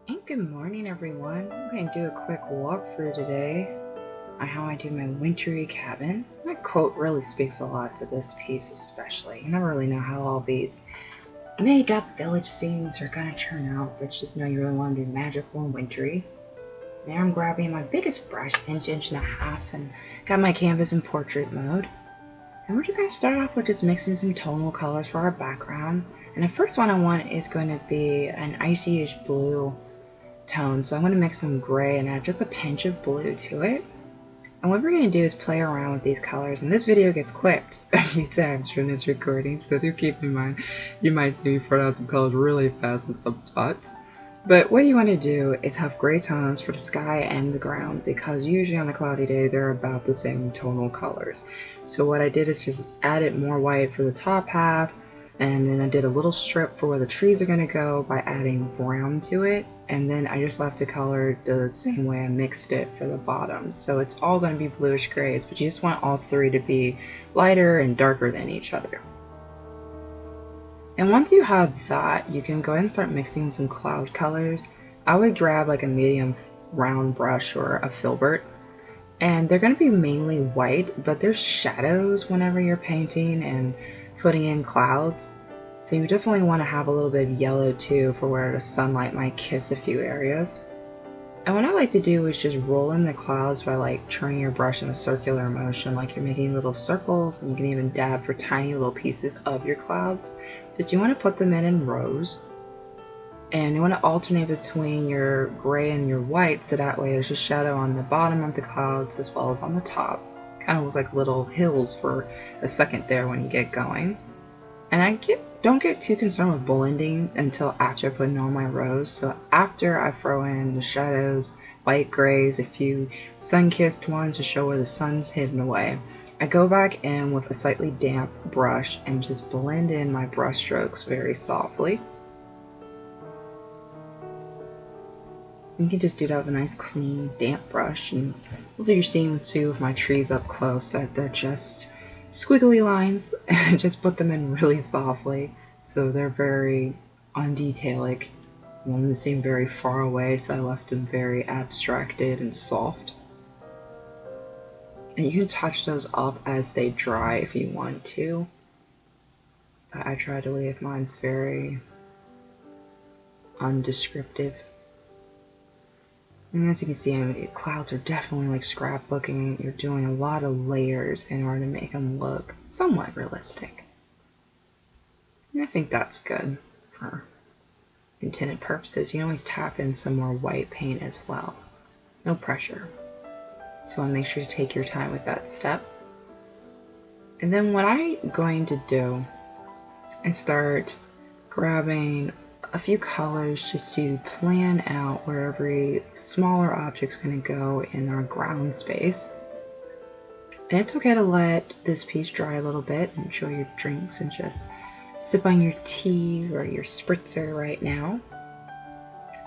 And good morning, everyone. I'm going to do a quick walkthrough today on how I do my wintry cabin. My quote really speaks a lot to this piece especially. You never really know how all these made-up village scenes are going to turn out, but just know you really want to be magical and wintry. Now I'm grabbing my biggest brush, inch and a half, and got my canvas in portrait mode. And we're just going to start off with just mixing some tonal colors for our background. And the first one I want is going to be an icy-ish blue tone, so I'm going to mix some gray and add just a pinch of blue to it. And what we're going to do is play around with these colors, and this video gets clipped a few times from this recording, so do keep in mind you might see me put out some colors really fast in some spots. But what you want to do is have gray tones for the sky and the ground, because usually on a cloudy day they're about the same tonal colors. So what I did is just added more white for the top half, and then I did a little strip for where the trees are going to go by adding brown to it, and then I just left the color the same way I mixed it for the bottom. So it's all going to be bluish grays, but you just want all three to be lighter and darker than each other. And once you have that, you can go ahead and start mixing some cloud colors. I would grab like a medium round brush or a filbert, and they're going to be mainly white, but there's shadows whenever you're painting and putting in clouds. So you definitely want to have a little bit of yellow too for where the sunlight might kiss a few areas. And what I like to do is just roll in the clouds by like turning your brush in a circular motion, like you're making little circles, and you can even dab for tiny little pieces of your clouds. But you want to put them in rows, and you want to alternate between your gray and your white, so that way there's a shadow on the bottom of the clouds as well as on the top. Kind of looks like little hills for a second there when you get going. And don't get too concerned with blending until after I put in all my rows. So after I throw in the shadows, light grays, a few sun-kissed ones to show where the sun's hidden away, I go back in with a slightly damp brush and just blend in my brush strokes very softly. You can just do that with a nice clean damp brush, and hopefully you're seeing too with my trees up close that they're just squiggly lines, and just put them in really softly so they're very undetailic. I want them to seem very far away, so I left them very abstracted and soft. And you can touch those up as they dry if you want to. But I try to leave mine's very undescriptive. And as you can see, clouds are definitely like scrapbooking. You're doing a lot of layers in order to make them look somewhat realistic. And I think that's good for intended purposes. You can always tap in some more white paint as well. No pressure. So make sure to take your time with that step. And then what I'm going to do is start grabbing a few colors just to plan out where every smaller object's going to go in our ground space. And it's okay to let this piece dry a little bit, enjoy your drinks, and just sip on your tea or your spritzer right now.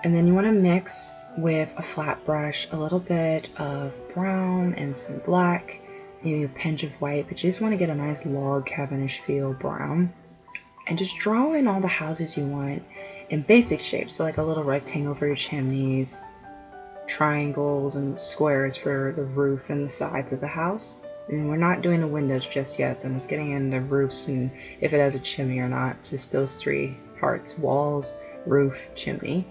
And then you want to mix with a flat brush a little bit of brown and some black, maybe a pinch of white, but you just want to get a nice log cabinish feel brown. And just draw in all the houses you want in basic shapes, so like a little rectangle for your chimneys, triangles and squares for the roof and the sides of the house. And we're not doing the windows just yet, so I'm just getting in the roofs and if it has a chimney or not, just those three parts: walls, roof, chimney.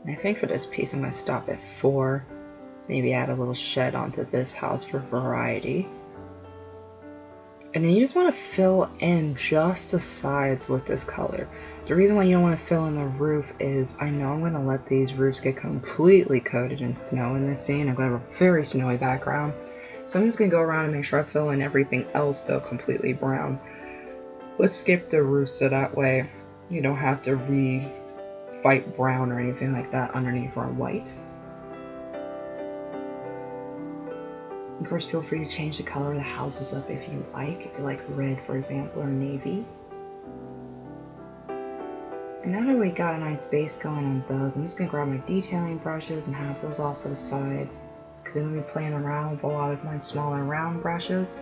And I think for this piece I'm going to stop at 4, maybe add a little shed onto this house for variety. And then you just want to fill in just the sides with this color. The reason why you don't want to fill in the roof is I know I'm going to let these roofs get completely coated in snow in this scene. I'm going to have a very snowy background. So I'm just going to go around and make sure I fill in everything else though completely brown. Let's skip the roof so that way you don't have to re-fight brown or anything like that underneath our white. Of course, feel free to change the color of the houses up if you like. If you like red, for example, or navy. And now that we got a nice base going on those, I'm just going to grab my detailing brushes and have those off to the side, because I'm going to be playing around with a lot of my smaller round brushes.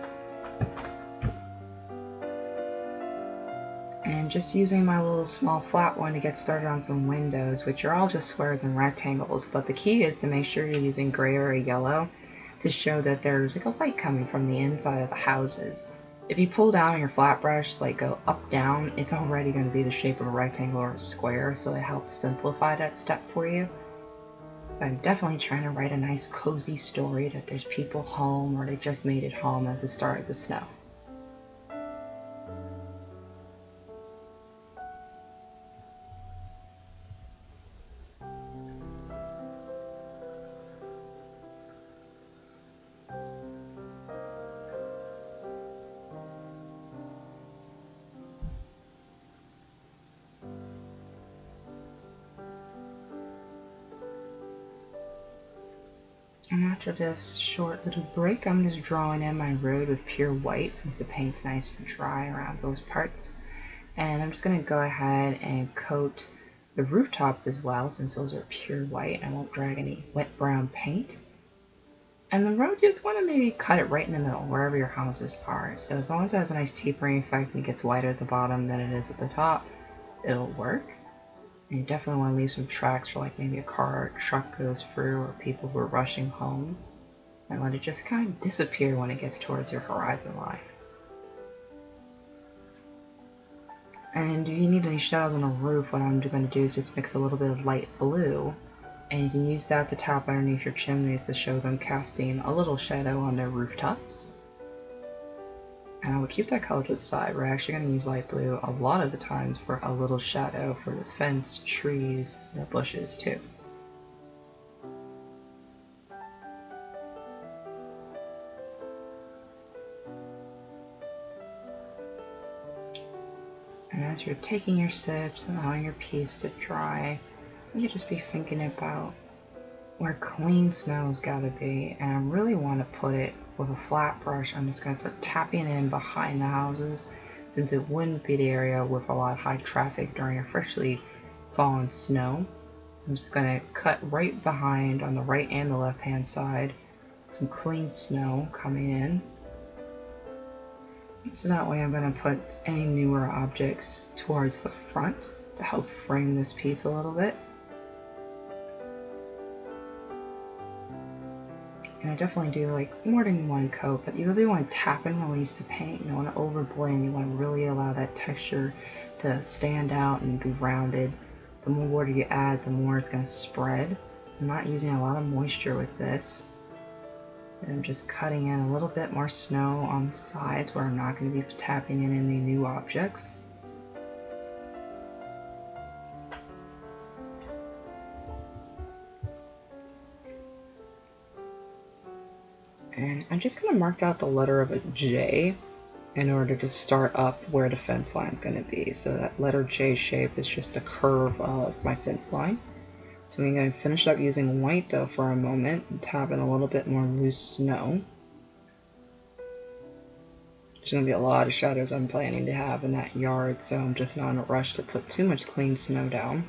And just using my little small flat one to get started on some windows, which are all just squares and rectangles, but the key is to make sure you're using gray or yellow to show that there's like a light coming from the inside of the houses. If you pull down on your flat brush, like go up down, it's already going to be the shape of a rectangle or a square, so it helps simplify that step for you. I'm definitely trying to write a nice cozy story that there's people home or they just made it home as it started to snow. And after this short little break, I'm just drawing in my road with pure white since the paint's nice and dry around those parts. And I'm just going to go ahead and coat the rooftops as well since those are pure white. I won't drag any wet brown paint. And the road, you just want to maybe cut it right in the middle, wherever your houses are. So as long as it has a nice tapering effect and it gets wider at the bottom than it is at the top, it'll work. And you definitely want to leave some tracks for like maybe a car or truck goes through or people who are rushing home. And let it just kind of disappear when it gets towards your horizon line. And if you need any shadows on the roof, what I'm going to do is just mix a little bit of light blue. And you can use that to tap underneath your chimneys to show them casting a little shadow on their rooftops. And I will keep that color to the side. We're actually going to use light blue a lot of the times for a little shadow for the fence, trees, and the bushes too. And as you're taking your sips and allowing your piece to dry, you just be thinking about where clean snow's gotta be. And I really want to put it with a flat brush. I'm just gonna start tapping in behind the houses since it wouldn't be the area with a lot of high traffic during a freshly fallen snow. So I'm just gonna cut right behind on the right and the left hand side some clean snow coming in. So that way I'm going to put any newer objects towards the front to help frame this piece a little bit. And I definitely do like more than one coat, but you really want to tap and release the paint. You don't want to over blend. You want to really allow that texture to stand out and be rounded. The more water you add, the more it's going to spread. So I'm not using a lot of moisture with this. And I'm just cutting in a little bit more snow on the sides where I'm not going to be tapping in any new objects. And I'm just going to mark out the letter of a J in order to start up where the fence line is going to be. So that letter J shape is just a curve of my fence line. So I'm going to finish up using white though for a moment and tap in a little bit more loose snow. There's going to be a lot of shadows I'm planning to have in that yard, so I'm just not in a rush to put too much clean snow down.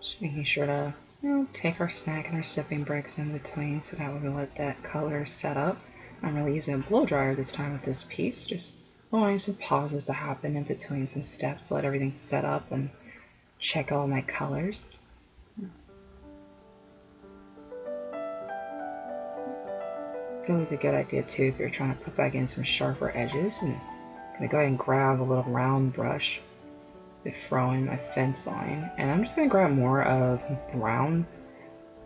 Just making sure to take our snack and our sipping breaks in between so that we can let that color set up. I'm really using a blow dryer this time with this piece, just allowing some pauses to happen in between some steps, let everything set up and check all my colors. It's always a good idea too if you're trying to put back in some sharper edges. And I'm going to go ahead and grab a little round brush to throw in my fence line, and I'm just going to grab more of brown,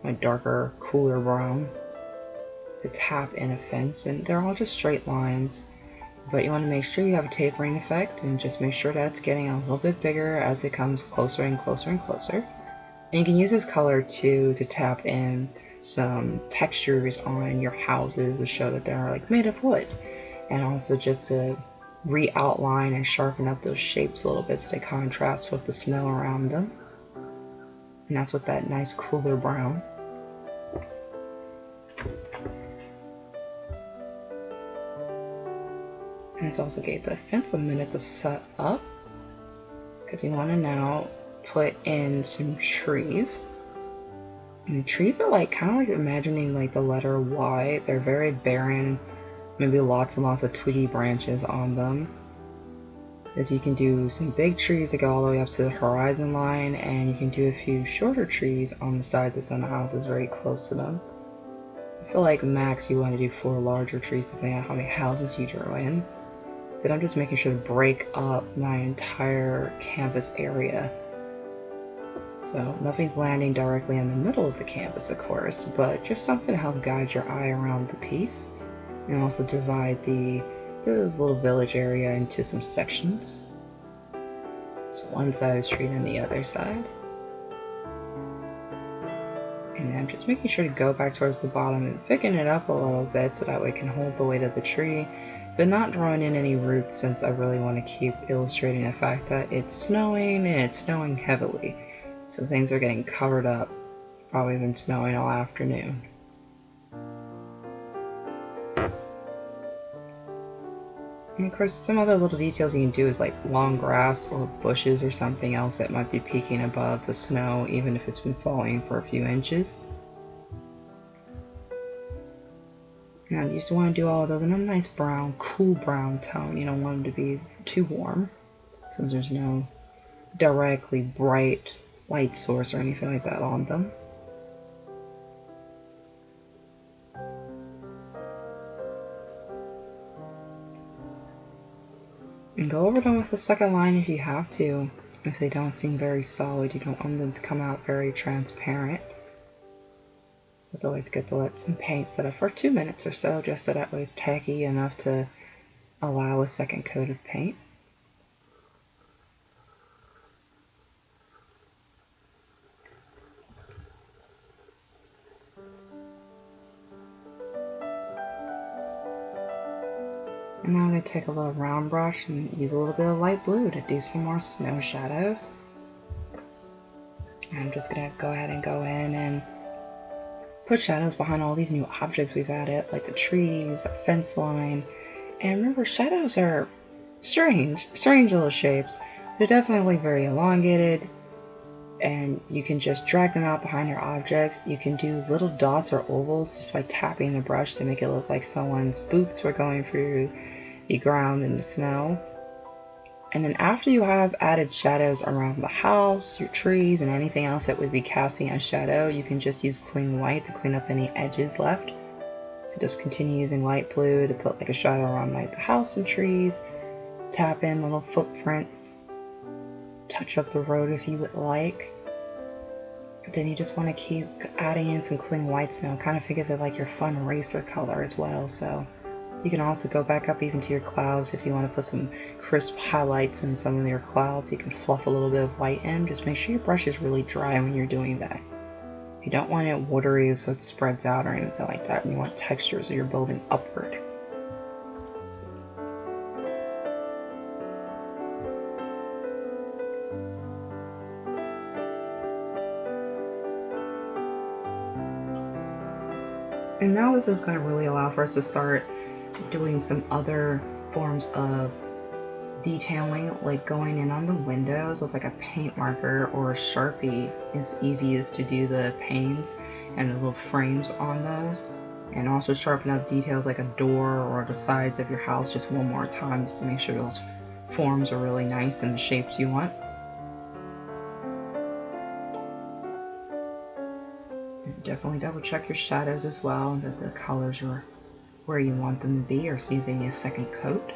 my darker, cooler brown, to tap in a fence. And they're all just straight lines, but you want to make sure you have a tapering effect and just make sure that it's getting a little bit bigger as it comes closer and closer and closer. And you can use this color too to tap in some textures on your houses to show that they're like made of wood, and also just to re-outline and sharpen up those shapes a little bit so they contrast with the snow around them. And that's with that nice cooler brown. This also gave the fence a minute to set up, because you want to now put in some trees. And the trees are like kind of like imagining like the letter Y. They're very barren, maybe lots and lots of twiggy branches on them. That you can do some big trees that go all the way up to the horizon line, and you can do a few shorter trees on the sides of some houses very close to them. I feel like max you want to do 4 larger trees depending on how many houses you drew in. But I'm just making sure to break up my entire canvas area. So nothing's landing directly in the middle of the canvas, of course, but just something to help guide your eye around the piece, and also divide the little village area into some sections. So one side of the street and the other side. And I'm just making sure to go back towards the bottom and thicken it up a little bit so that way it can hold the weight of the tree, but not drawing in any roots, since I really want to keep illustrating the fact that it's snowing, and it's snowing heavily. So things are getting covered up. Probably been snowing all afternoon. And of course, some other little details you can do is like long grass or bushes or something else that might be peeking above the snow, even if it's been falling for a few inches. And you just want to do all of those in a nice brown, cool brown tone. You don't want them to be too warm, since there's no directly bright light source or anything like that on them. And go over them with the second line if you have to. If they don't seem very solid, you don't want them to come out very transparent. It's always good to let some paint set up for 2 minutes or so, just so that way it's tacky enough to allow a second coat of paint. And now I'm going to take a little round brush and use a little bit of light blue to do some more snow shadows. And I'm just going to go ahead and go in and put shadows behind all these new objects we've added, like the trees, a fence line. And remember, shadows are strange little shapes. They're definitely very elongated, and you can just drag them out behind your objects. You can do little dots or ovals just by tapping the brush to make it look like someone's boots were going through the ground in the snow. And then after you have added shadows around the house, your trees, and anything else that would be casting a shadow, you can just use clean white to clean up any edges left. So just continue using light blue to put like a shadow around like the house and trees, tap in little footprints, touch up the road if you would like. But then you just want to keep adding in some clean whites now. Kind of think of it like your fun eraser color as well. So you can also go back up even to your clouds if you want to put some crisp highlights in some of your clouds. You can fluff a little bit of white in. Just make sure your brush is really dry when you're doing that. You don't want it watery so it spreads out or anything like that. And you want texture so you're building upward. And now this is going to really allow for us to start doing some other forms of detailing, like going in on the windows with like a paint marker or a sharpie is easiest to do the panes and the little frames on those, and also sharpen up details like a door or the sides of your house just one more time, just to make sure those forms are really nice and the shapes you want. And definitely double check your shadows as well, that the colors are where you want them to be, or see if they need a second coat.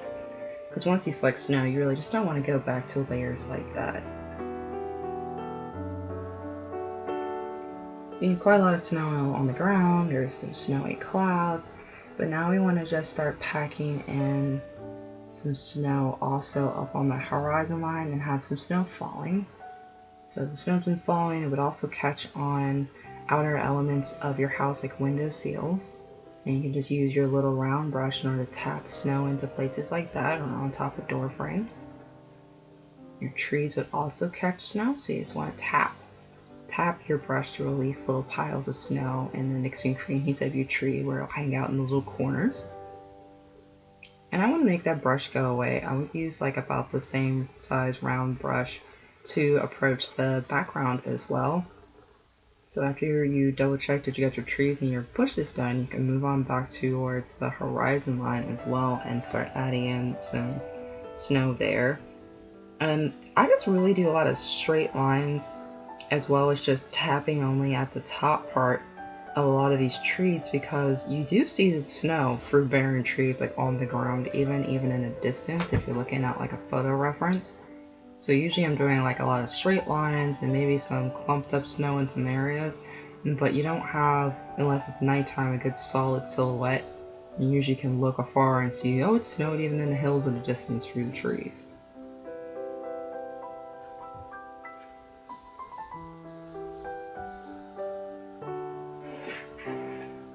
Because once you flex snow, you really just don't want to go back to layers like that. Seeing quite a lot of snow on the ground, there's some snowy clouds, but now we want to just start packing in some snow also up on the horizon line and have some snow falling. So as the snow's been falling, it would also catch on outer elements of your house like window seals. And you can just use your little round brush in order to tap snow into places like that or on top of door frames. Your trees would also catch snow, so you just want to tap your brush to release little piles of snow in the mixing creams of your tree where it'll hang out in the little corners. And I want to make that brush go away. I would use like about the same size round brush to approach the background as well. So after you double check that you got your trees and your bushes done, you can move on back towards the horizon line as well and start adding in some snow there. And I just really do a lot of straight lines as well as just tapping only at the top part of a lot of these trees, because you do see the snow through barren trees like on the ground, even in a distance if you're looking at like a photo reference. So usually I'm doing like a lot of straight lines and maybe some clumped up snow in some areas, but you don't have, unless it's nighttime, a good solid silhouette. You usually can look afar and see, oh, it snowed even in the hills in the distance through the trees.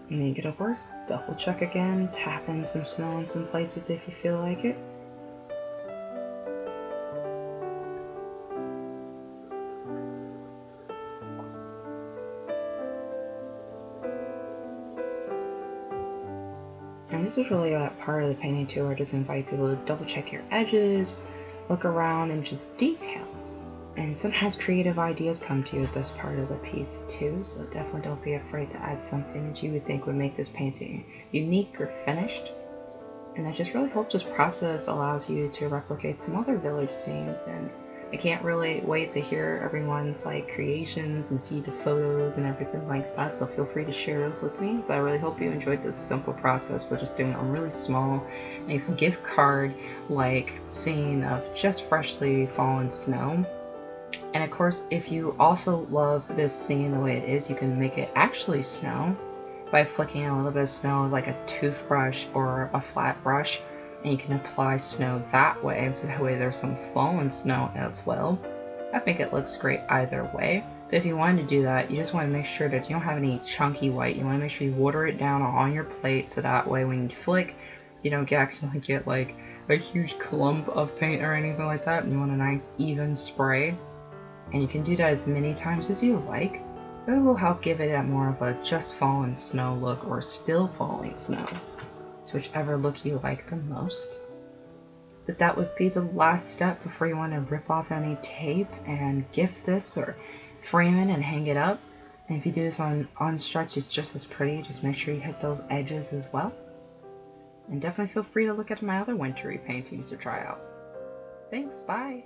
Make it, of course, double check again, tap in some snow in some places if you feel like it. And this is really that part of the painting too, where I just invite people to double check your edges, look around, and just detail. And sometimes creative ideas come to you at this part of the piece too, so definitely don't be afraid to add something that you would think would make this painting unique or finished. And I just really hope this process allows you to replicate some other village scenes, and I can't really wait to hear everyone's like creations and see the photos and everything like that, so feel free to share those with me. But I really hope you enjoyed this simple process. We're just doing a really small, nice gift card like scene of just freshly fallen snow. And of course, if you also love this scene the way it is, you can make it actually snow by flicking a little bit of snow with like a toothbrush or a flat brush, and you can apply snow that way, so that way there's some fallen snow as well. I think it looks great either way, but if you wanted to do that, you just want to make sure that you don't have any chunky white. You want to make sure you water it down on your plate, so that way when you flick, you don't accidentally get like a huge clump of paint or anything like that, and you want a nice even spray. And you can do that as many times as you like. It will help give it a more of a just fallen snow look, or still falling snow. It's whichever look you like the most. But that would be the last step before you want to rip off any tape and gift this or frame it and hang it up. And if you do this on stretch, it's just as pretty. Just make sure you hit those edges as well. And definitely feel free to look at my other wintry paintings to try out. Thanks, bye!